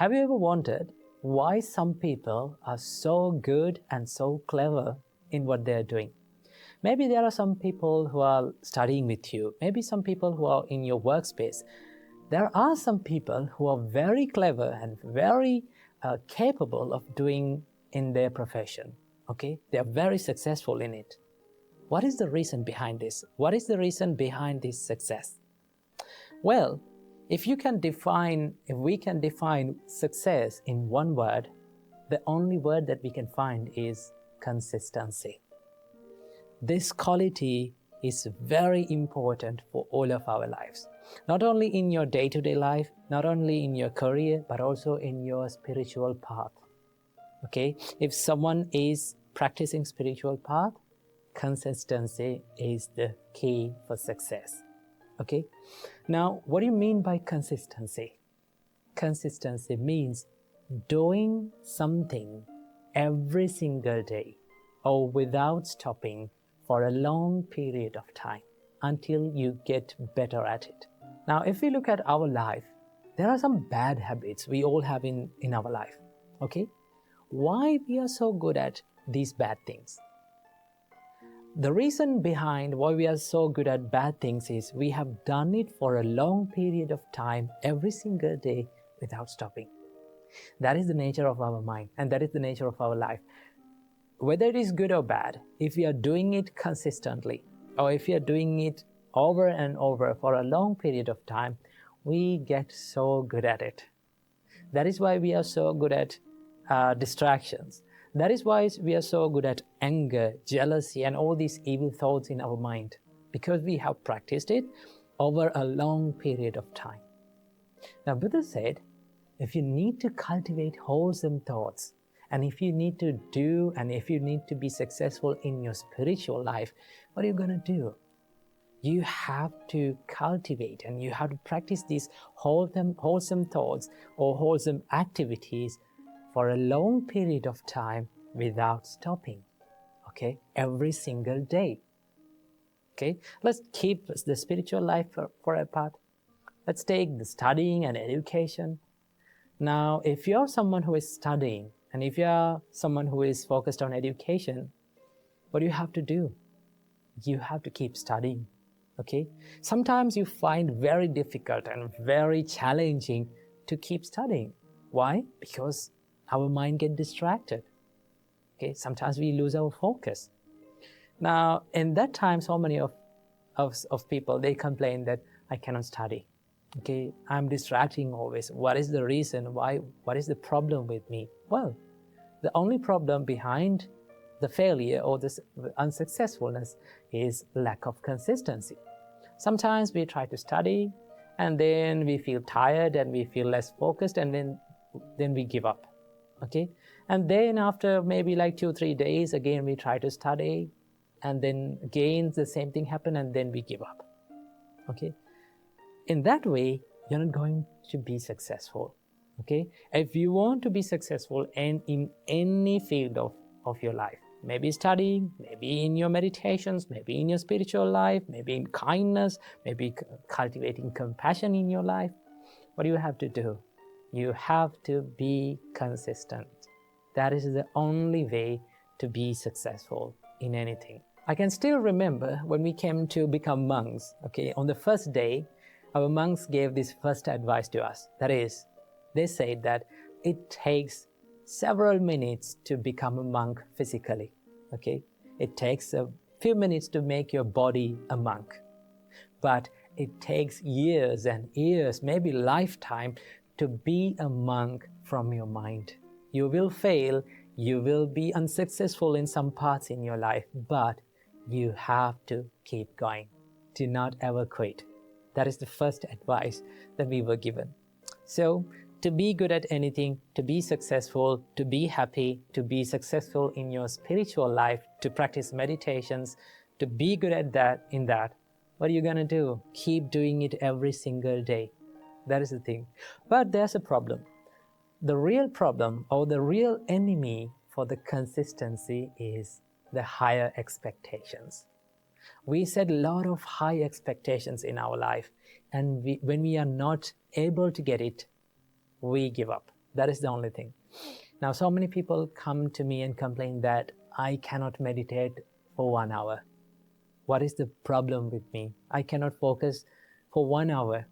Have you ever wondered why some people are so good and so clever in what they're doing? Maybe there are some people who are studying with you, maybe some people who are in your workspace. There are some people who are very clever and very capable of doing in their profession. Okay, they are very successful in it. What is the reason behind this? What is the reason behind this success? Well, if we can define success in one word, the only word that we can find is consistency. This quality is very important for all of our lives. Not only in your day-to-day life, not only in your career, but also in your spiritual path. Okay? If someone is practicing spiritual path, consistency is the key for success. Okay? Now, what do you mean by consistency? Consistency means doing something every single day or without stopping for a long period of time until you get better at it. Now, if we look at our life, there are some bad habits we all have in our life. Okay? Why we are so good at these bad things? The reason behind why we are so good at bad things is we have done it for a long period of time every single day without stopping. That is the nature of our mind, and that is the nature of our life. Whether it is good or bad, if we are doing it consistently, or if we are doing it over and over for a long period of time, we get so good at it. That is why we are so good at distractions. That is why we are so good at anger, jealousy, and all these evil thoughts in our mind, because we have practiced it over a long period of time. Now, Buddha said, if you need to cultivate wholesome thoughts, and if you need to be successful in your spiritual life, what are you going to do? You have to cultivate and you have to practice these wholesome thoughts or wholesome activities for a long period of time without stopping. Okay? Every single day. Okay? Let's keep the spiritual life for a part. Let's take the studying and education. Now, if you're someone who is studying, and if you're someone who is focused on education, what do you have to do? You have to keep studying, okay? Sometimes you find very difficult and very challenging to keep studying. Why? Because our mind gets distracted, okay? Sometimes we lose our focus. Now, in that time, so many of people, they complain that I cannot study. Okay, I'm distracting always. What is the reason? Why? What is the problem with me? Well, the only problem behind the failure or the unsuccessfulness is lack of consistency. Sometimes we try to study and then we feel tired and we feel less focused and then we give up. Okay, and then after maybe like 2-3 days, again we try to study and then again the same thing happen and then we give up. Okay. In that way, you're not going to be successful, okay? If you want to be successful in any field of your life, maybe studying, maybe in your meditations, maybe in your spiritual life, maybe in kindness, maybe cultivating compassion in your life, what do you have to do? You have to be consistent. That is the only way to be successful in anything. I can still remember when we came to become monks, okay? On the first day, our monks gave this first advice to us. That is, they said that it takes several minutes to become a monk physically. Okay? It takes a few minutes to make your body a monk. But it takes years and years, maybe lifetime, to be a monk from your mind. You will fail, you will be unsuccessful in some parts in your life, but you have to keep going. Do not ever quit. That is the first advice that we were given. So, to be good at anything, to be successful, to be happy, to be successful in your spiritual life, to practice meditations, to be good at that, what are you going to do? Keep doing it every single day. That is the thing. But there's a problem. The real problem or the real enemy for the consistency is the higher expectations. We set a lot of high expectations in our life, and when we are not able to get it, we give up. That is the only thing. Now, so many people come to me and complain that I cannot meditate for 1 hour. What is the problem with me? I cannot focus for 1 hour.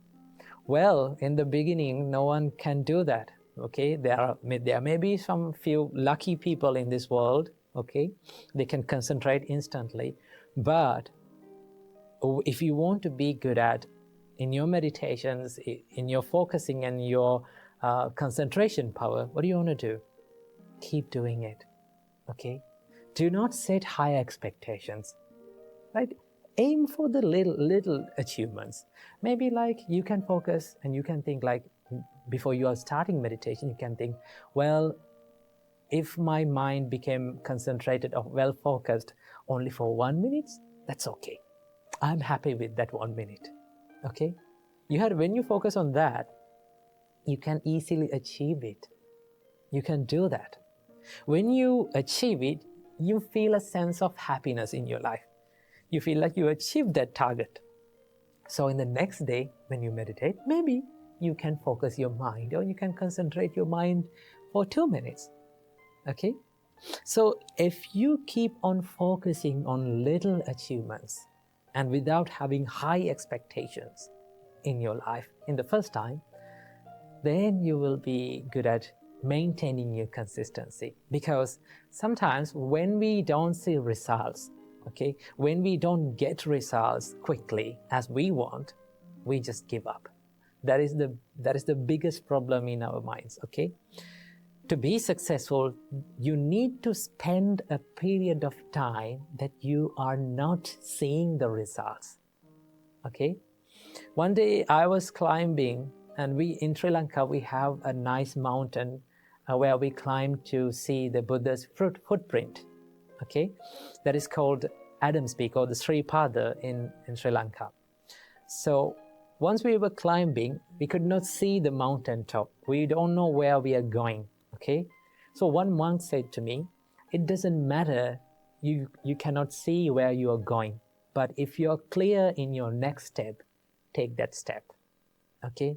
Well, in the beginning, no one can do that. Okay, there may be some few lucky people in this world. Okay, they can concentrate instantly. But if you want to be good at in your meditations, in your focusing and your concentration power, what do you want to do? Keep doing it. Okay, do not set high expectations. Right? Aim for the little achievements. Maybe like you can focus and you can think like before you are starting meditation, you can think, well, if my mind became concentrated or well focused only for 1 minute, that's okay. I'm happy with that 1 minute. Okay? When you focus on that, you can easily achieve it. You can do that. When you achieve it, you feel a sense of happiness in your life. You feel like you achieved that target. So in the next day, when you meditate, maybe you can focus your mind or you can concentrate your mind for 2 minutes. Okay? So if you keep on focusing on little achievements and without having high expectations in your life in the first time, then you will be good at maintaining your consistency. Because sometimes when we don't see results, okay, when we don't get results quickly as we want, we just give up. That is the biggest problem in our minds. Okay, to be successful, you need to spend a period of time that you are not seeing the results. Okay, one day I was climbing, and in Sri Lanka we have a nice mountain where we climb to see the Buddha's footprint. Okay, that is called Adam's Peak or the Sri Pada in Sri Lanka. So once we were climbing, we could not see the mountain top. We don't know where we are going. Okay, so one monk said to me, it doesn't matter, you cannot see where you are going, but if you're clear in your next step, take that step. Okay,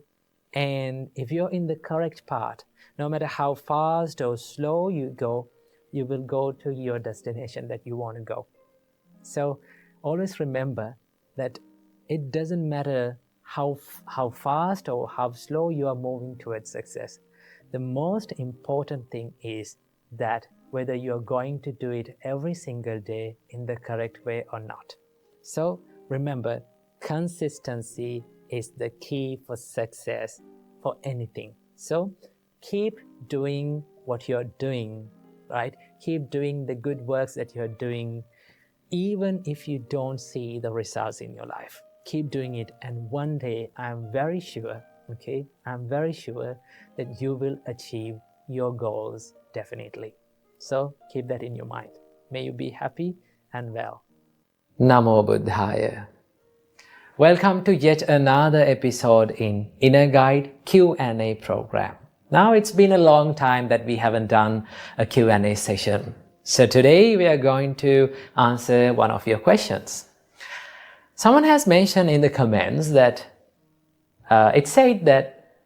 and if you're in the correct path, no matter how fast or slow you go, you will go to your destination that you want to go. So always remember that it doesn't matter how fast or how slow you are moving towards success. The most important thing is that whether you are going to do it every single day in the correct way or not. So remember, consistency is the key for success for anything. So keep doing what you're doing, right? Keep doing the good works that you're doing, even if you don't see the results in your life. Keep doing it, and one day I'm very sure that you will achieve your goals definitely. So keep that in your mind. May you be happy and well. Namo Buddhaya. Welcome to yet another episode in Inner Guide Q&A program. Now it's been a long time that we haven't done a Q&A session. So today we are going to answer one of your questions. Someone has mentioned in the comments that it said that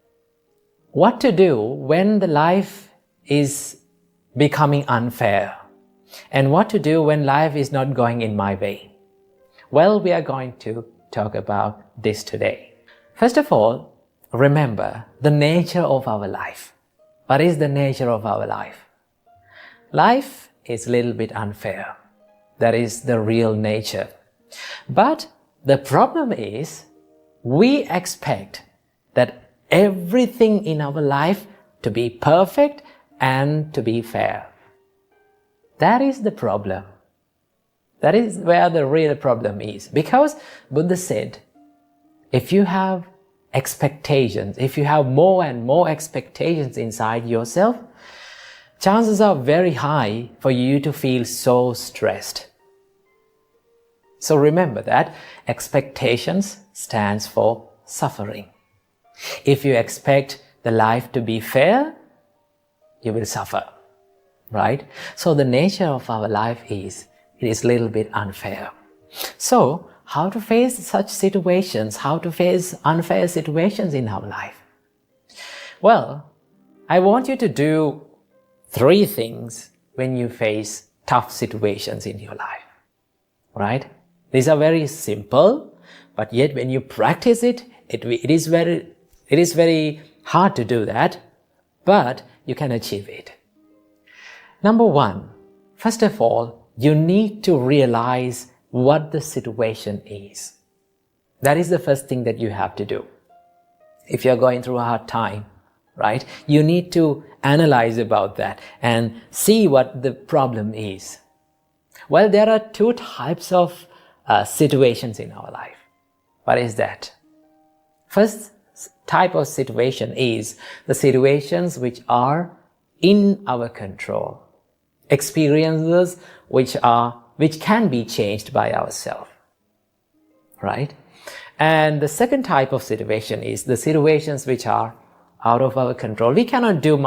what to do when the life is becoming unfair, and what to do when life is not going in my way. Well, we are going to talk about this today. First of all, remember the nature of our life. What is the nature of our life? Life is a little bit unfair. That is the real nature. But the problem is we expect that everything in our life to be perfect and to be fair. That is the problem. That is where the real problem is. Because Buddha said, if you have expectations, if you have more and more expectations inside yourself, chances are very high for you to feel so stressed. So remember that expectations stands for suffering. If you expect the life to be fair, you will suffer, right? So the nature of our life is, it is a little bit unfair. So how to face such situations, how to face unfair situations in our life? Well, I want you to do 3 things when you face tough situations in your life, right? These are very simple, but yet when you practice it, it is very hard to do that, but you can achieve it. Number 1, first of all, you need to realize what the situation is. That is the first thing that you have to do. If you're going through a hard time, right, you need to analyze about that and see what the problem is. Well, there are 2 types of situations in our life. What is that? First type of situation is the situations which are in our control, experiences which can be changed by ourselves, right? And the second type of situation is the situations which are out of our control. We cannot do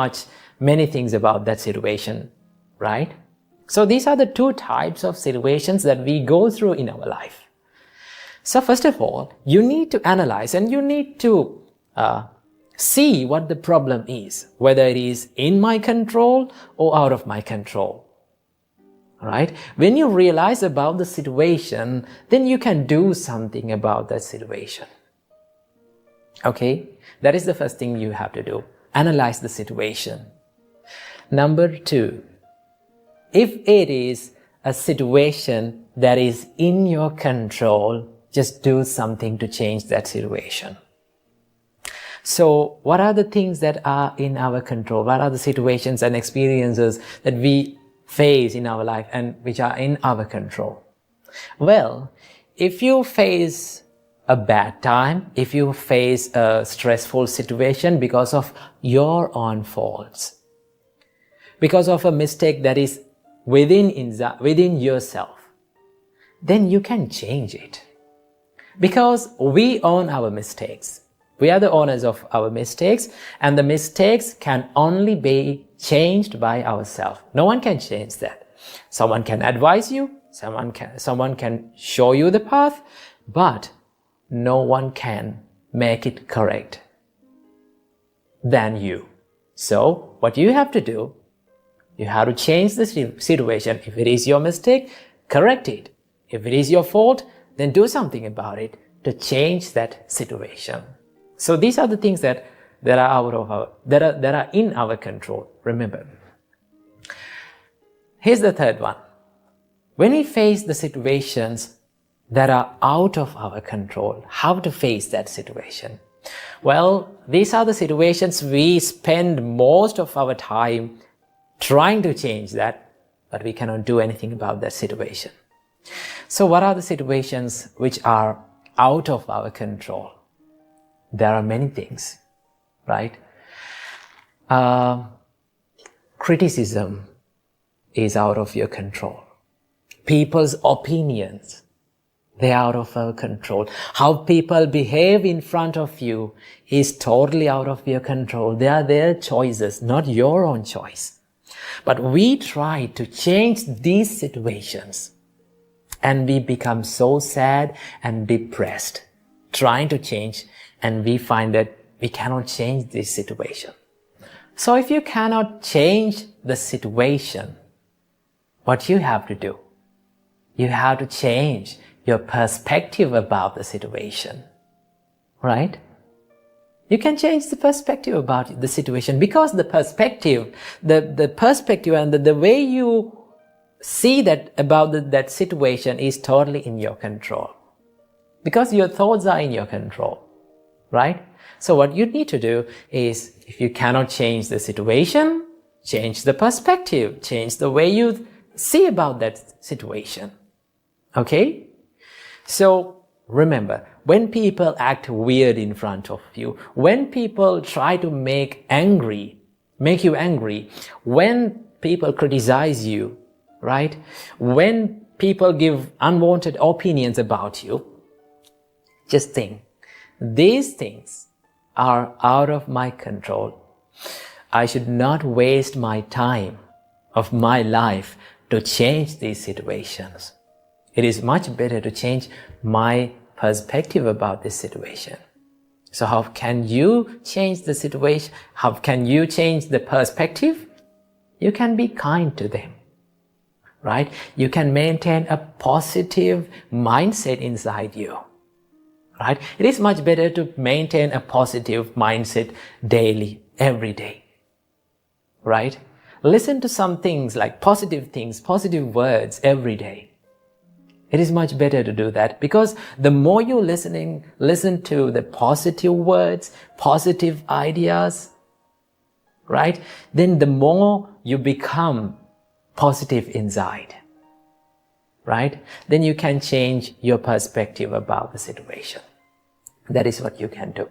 many things about that situation, right? So these are the 2 types of situations that we go through in our life. So first of all, you need to analyze and you need to see what the problem is, whether it is in my control or out of my control. Right? When you realize about the situation, then you can do something about that situation. Okay? That is the first thing you have to do. Analyze the situation. Number 2, if it is a situation that is in your control, just do something to change that situation. So, what are the things that are in our control? What are the situations and experiences that we face in our life and which are in our control? Well, if you face a bad time, if you face a stressful situation because of your own faults, because of a mistake that is within yourself, then you can change it. Because we own our mistakes. We are the owners of our mistakes, and the mistakes can only be changed by ourselves. No one can change that. Someone can advise you, someone can show you the path, but no one can make it correct than you. So, what you have to do, you have to change the situation. If it is your mistake, correct it. If it is your fault, then do something about it to change that situation. So these are the things that are in our control. Remember. Here's the third one. When we face the situations that are out of our control, how to face that situation? Well, these are the situations we spend most of our time trying to change that, but we cannot do anything about that situation. So what are the situations which are out of our control? There are many things, right? Criticism is out of your control. People's opinions, they are out of our control. How people behave in front of you is totally out of your control. They are their choices, not your own choice. But we try to change these situations and we become so sad and depressed trying to change, and we find that we cannot change this situation. So if you cannot change the situation, what you have to do? You have to change your perspective about the situation, right? You can change the perspective about the situation, because the perspective and the way you see that about that situation is totally in your control. Because your thoughts are in your control, right? So what you need to do is, if you cannot change the situation, change the perspective, change the way you see about that situation. Okay? So remember, when people act weird in front of you, when people try to make you angry, when people criticize you, right? When people give unwanted opinions about you, just think, these things are out of my control. I should not waste my time of my life to change these situations. It is much better to change my perspective about this situation. So how can you change the situation? How can you change the perspective? You can be kind to them, right? You can maintain a positive mindset inside you, right? It is much better to maintain a positive mindset daily, every day, right? Listen to some things like positive things, positive words every day. It is much better to do that, because the more you listen to the positive words, positive ideas, right? Then the more you become positive inside, right? Then you can change your perspective about the situation. That is what you can do.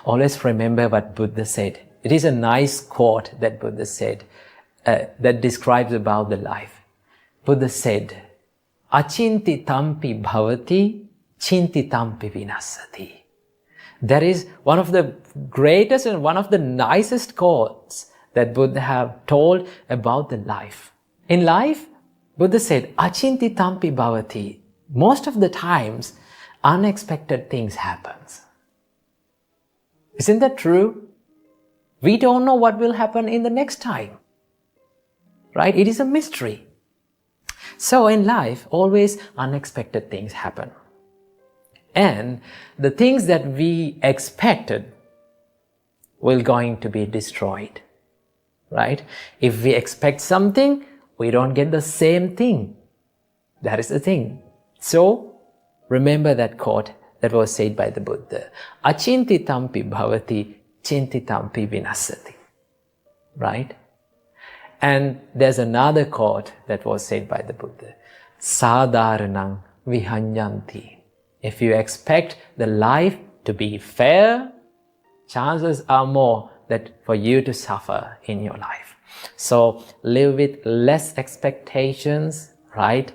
Always remember what Buddha said. It is a nice quote that Buddha said that describes about the life. Buddha said, "Achinti tampi bhavati, chinti tampi vinasati." That is one of the greatest and one of the nicest quotes that Buddha have told about the life. In life, Buddha said, "Achinti tampi bhavati." Most of the times, unexpected things happen. Isn't that true? We don't know what will happen in the next time, right? It is a mystery. So in life, always unexpected things happen. And the things that we expected will going to be destroyed, right? If we expect something, we don't get the same thing. That is the thing. So remember that quote that was said by the Buddha. Achinti tampi bhavati, chinti tampi vinasati. Right? And there's another quote that was said by the Buddha. Sadharanang vihanyanti. If you expect the life to be fair, chances are more that for you to suffer in your life. So live with less expectations, right?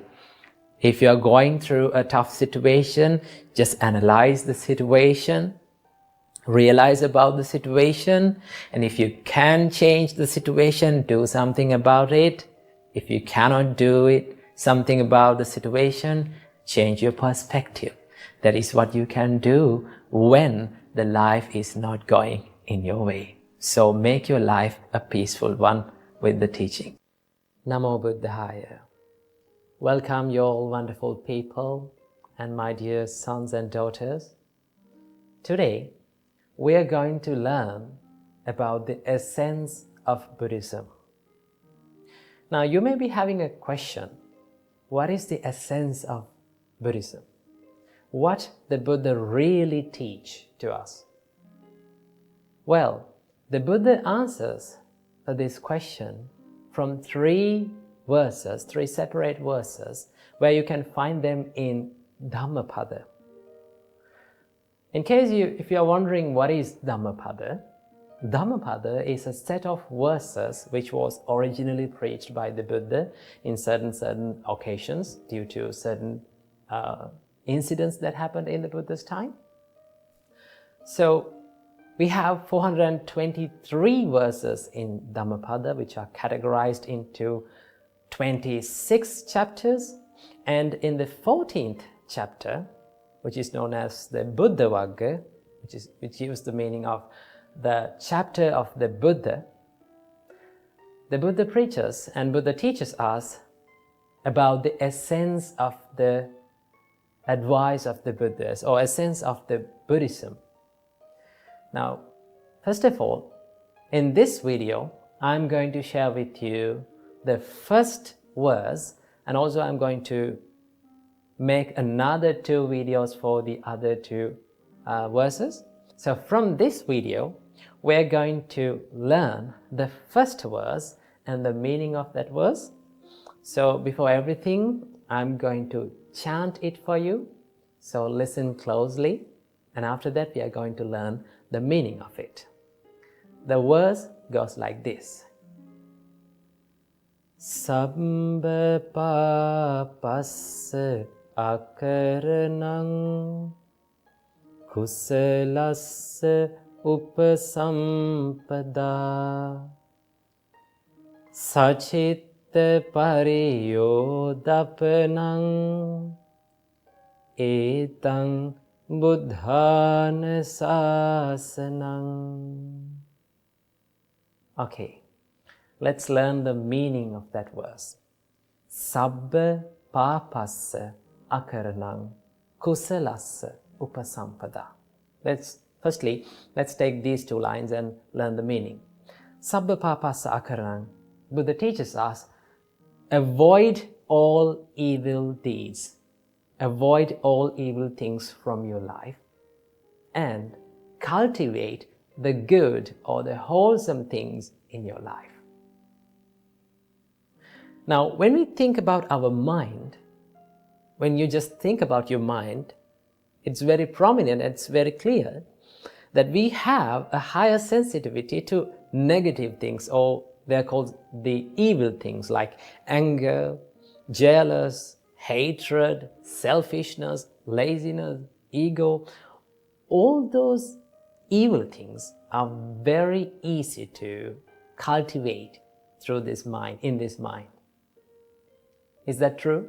If you are going through a tough situation, just analyze the situation, realize about the situation, and if you can change the situation, do something about it. If you cannot do it, something about the situation, change your perspective. That is what you can do when the life is not going in your way. So make your life a peaceful one with the teaching. Namo Buddhaya. Welcome you all wonderful people and my dear sons and daughters. Today, we are going to learn about the essence of Buddhism. Now, you may be having a question. What is the essence of Buddhism? What did Buddha really teach to us? Well, the Buddha answers this question from three separate verses, where you can find them in Dhammapada. In case if you are wondering what is Dhammapada, Dhammapada is a set of verses which was originally preached by the Buddha in certain occasions due to certain incidents that happened in the Buddha's time. So we have 423 verses in Dhammapada, which are categorized into 26 chapters, and in the 14th chapter, which is known as the Buddha Vagga, which gives the meaning of the chapter of the Buddha preaches and Buddha teaches us about the essence of the advice of the Buddhas, or essence of the Buddhism. Now, first of all, in this video, I'm going to share with you the first verse, and also I'm going to make another 2 videos for the other 2 verses. So from this video, we're going to learn the first verse and the meaning of that verse. So before everything, I'm going to chant it for you. So listen closely, and after that we are going to learn the meaning of it. The verse goes like this. Sambha papassa akaranang kusalassa upasampada sachitta pariyodapanang etang Buddhana sasanang. Okay, let's learn the meaning of that verse. Sabba papassa akaranang kusalassa upasampada. Let's take these two lines and learn the meaning. Sabba papassa akaranang. Buddha teaches us, avoid all evil deeds. Avoid all evil things from your life and cultivate the good or the wholesome things in your life. Now, when we think about our mind, when you just think about your mind, it's very prominent, it's very clear that we have a higher sensitivity to negative things, or they're called the evil things like anger, jealous, hatred, selfishness, laziness, ego. All those evil things are very easy to cultivate through this mind, in this mind. Is that true?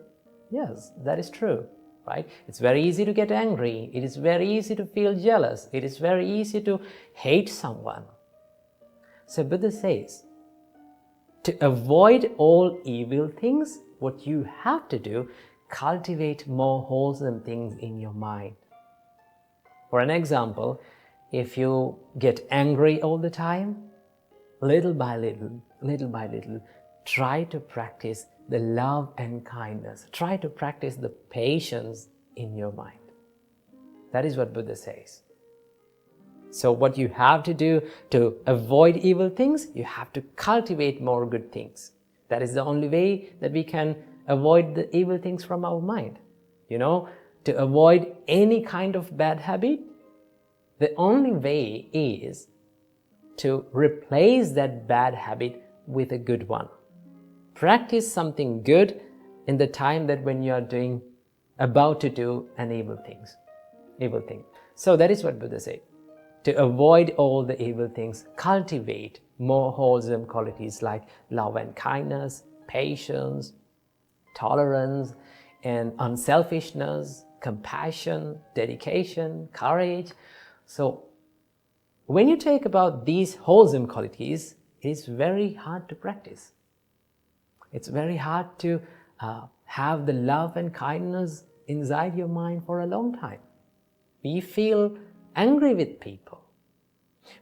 Yes, that is true, right? It's very easy to get angry. It is very easy to feel jealous. It is very easy to hate someone. So Buddha says, to avoid all evil things, what you have to do, cultivate more wholesome things in your mind. For an example, if you get angry all the time, little by little, try to practice the love and kindness. Try to practice the patience in your mind. That is what Buddha says. So what you have to do to avoid evil things, you have to cultivate more good things. That is the only way that we can avoid the evil things from our mind. To avoid any kind of bad habit, the only way is to replace that bad habit with a good one. Practice something good in the time that when you are about to do an evil thing. So that is what Buddha said. To avoid all the evil things, cultivate more wholesome qualities like love and kindness, patience, tolerance, and unselfishness, compassion, dedication, courage. So when you take about these wholesome qualities, it is very hard to practice. It's very hard to have the love and kindness inside your mind for a long time. We feel angry with people.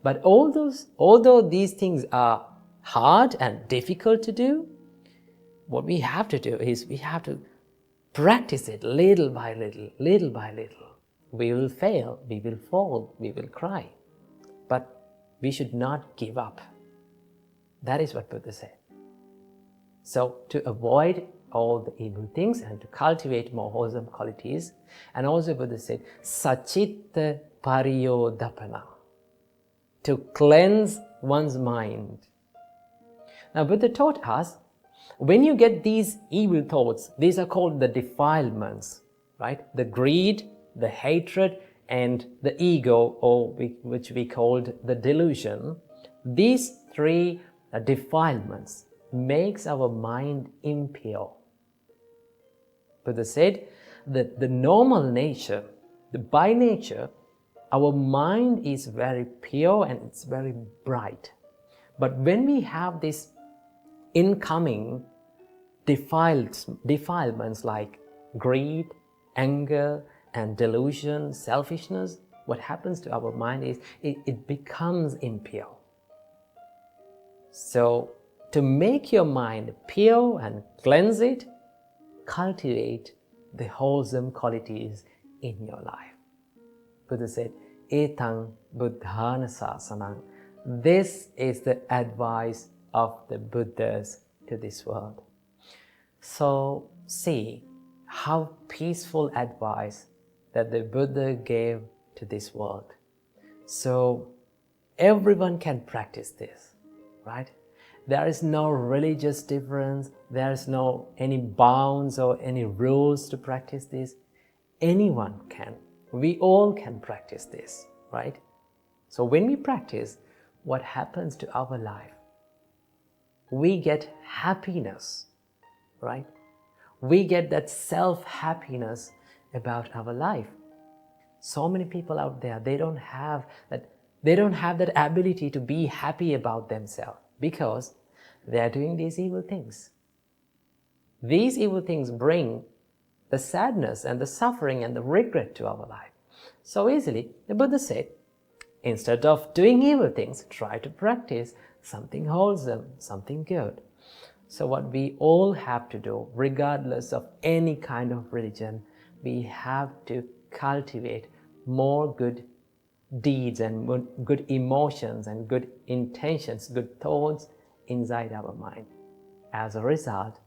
But although these things are hard and difficult to do, what we have to do is we have to practice it little by little. We will fail, we will fall, we will cry. But we should not give up. That is what Buddha said. So to avoid all the evil things and to cultivate more wholesome qualities, and also Buddha said, sacitta pariyodapana, to cleanse one's mind. Now Buddha taught us, when you get these evil thoughts, these are called the defilements, right? The greed, the hatred, and the ego, or which we called the delusion. These three defilements makes our mind impure. Buddha said that the normal nature, by nature, our mind is very pure and it's very bright. But when we have this incoming defilements like greed, anger, and delusion, selfishness, what happens to our mind is it becomes impure. So to make your mind pure and cleanse it, cultivate the wholesome qualities in your life. Buddha said, Etang Buddhana Sasanang. This is the advice of the Buddhas to this world. So see how peaceful advice that the Buddha gave to this world. So everyone can practice this, right? There is no religious difference. There is no any bounds or any rules to practice this. Anyone can. We all can practice this, right? So when we practice, what happens to our life? We get happiness, right? We get that self-happiness about our life. So many people out there, they don't have that ability to be happy about themselves because they are doing these evil things. These evil things bring the sadness and the suffering and the regret to our life so easily. The Buddha said, instead of doing evil things, try to practice something wholesome, something good. So what we all have to do, regardless of any kind of religion, we have to cultivate more good deeds and good emotions and good intentions, good thoughts inside our mind. As a result,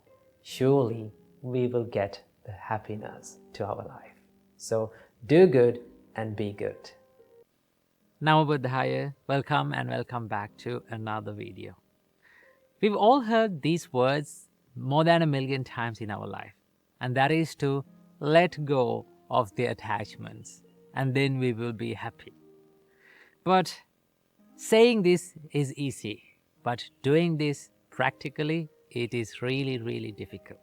surely we will get the happiness to our life. So do good and be good. Namo Buddhaya, welcome and welcome back to another video. We've all heard these words more than 1,000,000 times in our life, and that is to let go of the attachments, and then we will be happy. But saying this is easy, but doing this practically, it is really, really difficult.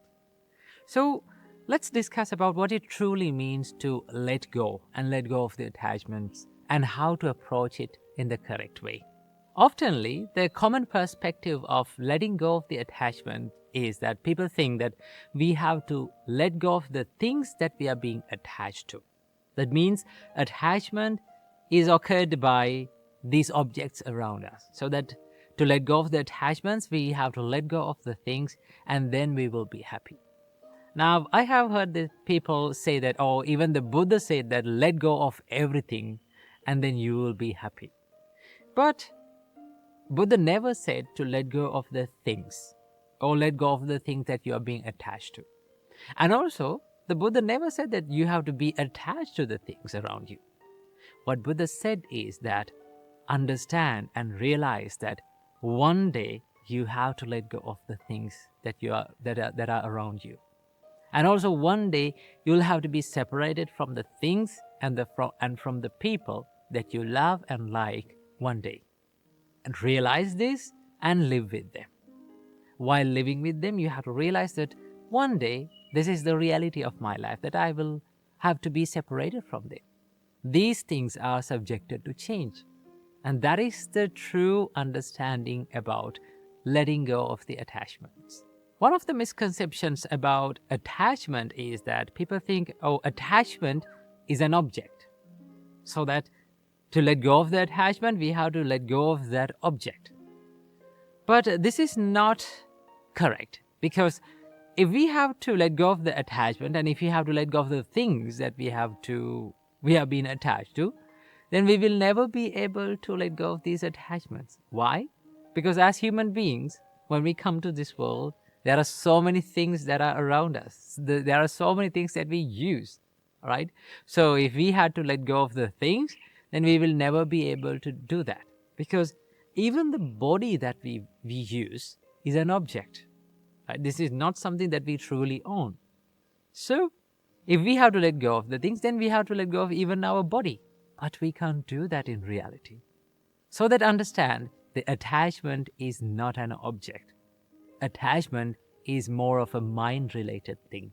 So let's discuss about what it truly means to let go and let go of the attachments and how to approach it in the correct way. Oftenly, the common perspective of letting go of the attachment is that people think that we have to let go of the things that we are being attached to. That means attachment is occurred by these objects around us. So that to let go of the attachments, we have to let go of the things and then we will be happy. Now, I have heard that people say that, oh, even the Buddha said that let go of everything and then you will be happy. But Buddha never said to let go of the things or let go of the things that you are being attached to. And also, the Buddha never said that you have to be attached to the things around you. What Buddha said is that understand and realize that one day you have to let go of the things that are around you. And also one day you'll have to be separated from the things and from the people that you love and like one day. And realize this and live with them. While living with them, you have to realize that one day this is the reality of my life, that I will have to be separated from them. These things are subjected to change. And that is the true understanding about letting go of the attachments. One of the misconceptions about attachment is that people think, oh, attachment is an object. So that to let go of the attachment, we have to let go of that object. But this is not correct, because if we have to let go of the attachment and if we have to let go of the things that we have been attached to, then we will never be able to let go of these attachments. Why? Because as human beings, when we come to this world, there are so many things that are around us. There are so many things that we use, right? So if we had to let go of the things, then we will never be able to do that. Because even the body that we use is an object. Right? This is not something that we truly own. So if we have to let go of the things, then we have to let go of even our body. But we can't do that in reality. So that understand, the attachment is not an object. Attachment is more of a mind-related thing.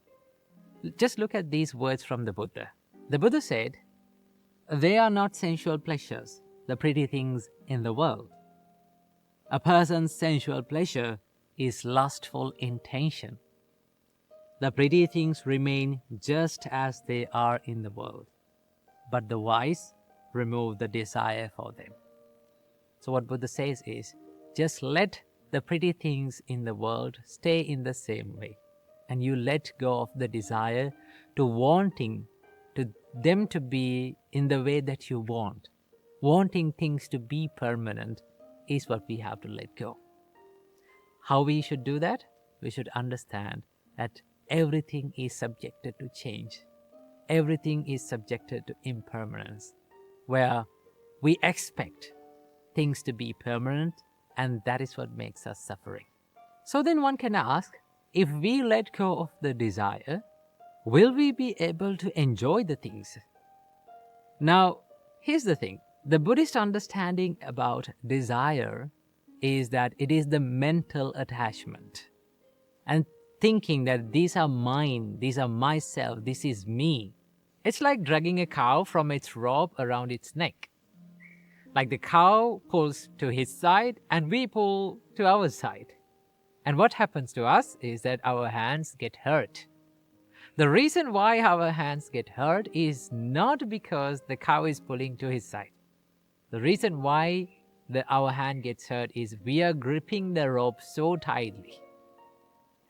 Just look at these words from the Buddha. The Buddha said, "They are not sensual pleasures, the pretty things in the world. A person's sensual pleasure is lustful intention. The pretty things remain just as they are in the world, but the wise remove the desire for them." So what Buddha says is, just let the pretty things in the world stay in the same way, and you let go of the desire to wanting to them to be in the way that you want. Wanting things to be permanent is what we have to let go. How we should do that? We should understand that everything is subjected to change. Everything is subjected to impermanence, where we expect things to be permanent, and that is what makes us suffering. So then one can ask, if we let go of the desire, will we be able to enjoy the things? Now, here's the thing. The Buddhist understanding about desire is that it is the mental attachment. And thinking that these are mine, these are myself, this is me. It's like dragging a cow from its rope around its neck. Like the cow pulls to his side and we pull to our side. And what happens to us is that our hands get hurt. The reason why our hands get hurt is not because the cow is pulling to his side. The reason why our hand gets hurt is we are gripping the rope so tightly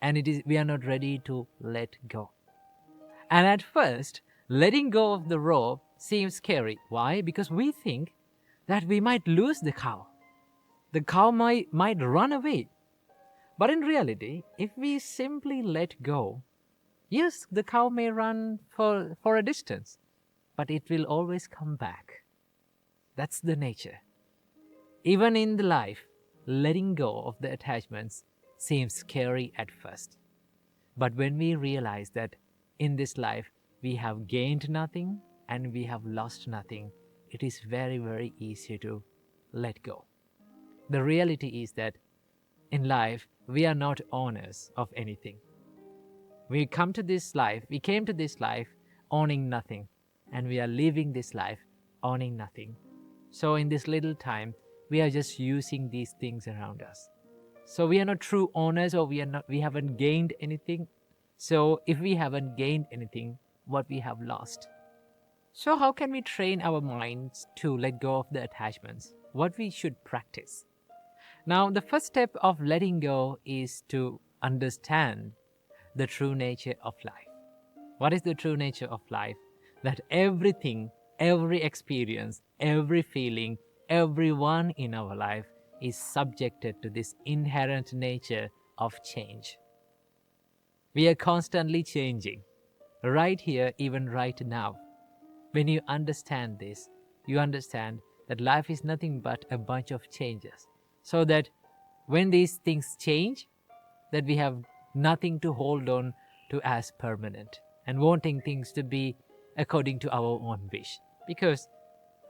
and we are not ready to let go. And at first, letting go of the rope seems scary. Why? Because we think that we might lose the cow. The cow might run away. But in reality, if we simply let go, yes, the cow may run for a distance, but it will always come back. That's the nature. Even in the life, letting go of the attachments seems scary at first. But when we realize that in this life we have gained nothing and we have lost nothing, it is very, very easy to let go. The reality is that in life, we are not owners of anything. We came to this life owning nothing, and we are living this life owning nothing. So in this little time, we are just using these things around us. So we are not true owners, or we haven't gained anything. So if we haven't gained anything, what we have lost? So how can we train our minds to let go of the attachments? What we should practice? Now, the first step of letting go is to understand the true nature of life. What is the true nature of life? That everything, every experience, every feeling, everyone in our life is subjected to this inherent nature of change. We are constantly changing, right here, even right now. When you understand this, you understand that life is nothing but a bunch of changes. So that when these things change, that we have nothing to hold on to as permanent and wanting things to be according to our own wish. Because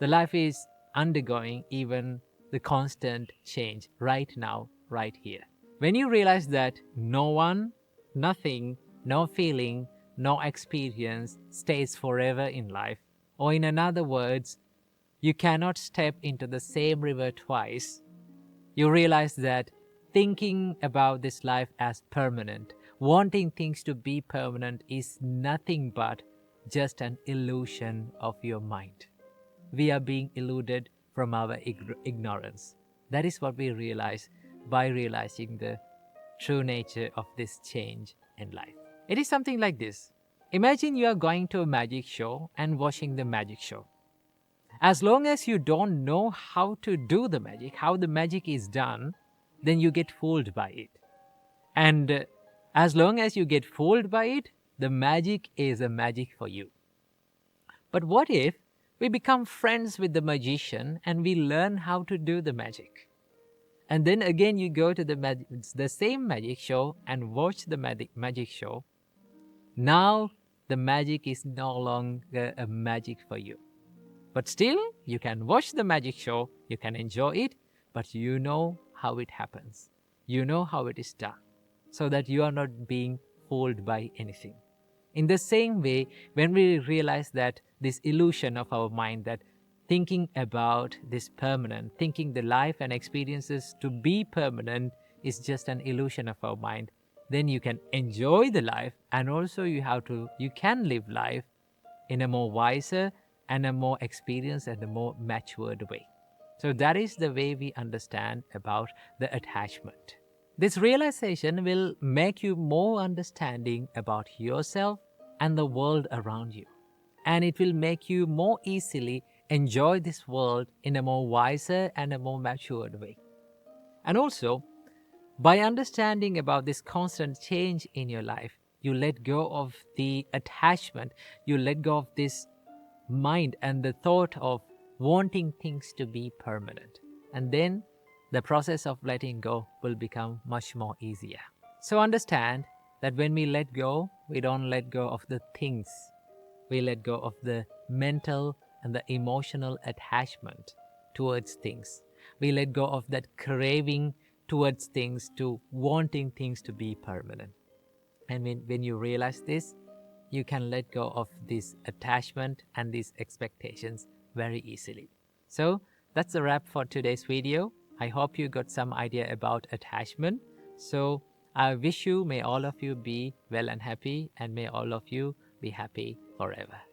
the life is undergoing even the constant change right now, right here. When you realize that no one, nothing, no feeling, no experience stays forever in life, or in other words, you cannot step into the same river twice, you realize that thinking about this life as permanent, wanting things to be permanent, is nothing but just an illusion of your mind. We are being eluded from our ignorance. That is what we realize by realizing the true nature of this change in life. It is something like this. Imagine you are going to a magic show and watching the magic show. As long as you don't know how to do the magic, how the magic is done, then you get fooled by it. And as long as you get fooled by it, the magic is a magic for you. But what if we become friends with the magician and we learn how to do the magic? And then again you go to the same magic show and watch the magic show. Now the magic is no longer a magic for you. But still, you can watch the magic show, you can enjoy it, but you know how it happens. You know how it is done, so that you are not being fooled by anything. In the same way, when we realize that this illusion of our mind, that thinking about this permanent, thinking the life and experiences to be permanent is just an illusion of our mind, then you can enjoy the life, and also you can live life in a more wiser and a more experienced and a more matured way. So that is the way we understand about the attachment. This realization will make you more understanding about yourself and the world around you. And it will make you more easily enjoy this world in a more wiser and a more matured way. And also, by understanding about this constant change in your life, you let go of the attachment, you let go of this mind and the thought of wanting things to be permanent. And then the process of letting go will become much more easier. So understand that when we let go, we don't let go of the things. We let go of the mental and the emotional attachment towards things. We let go of that craving towards things, to wanting things to be permanent. And when you realize this, you can let go of this attachment and these expectations very easily. So that's a wrap for today's video. I hope you got some idea about attachment. So I wish you, may all of you be well and happy, and may all of you be happy forever.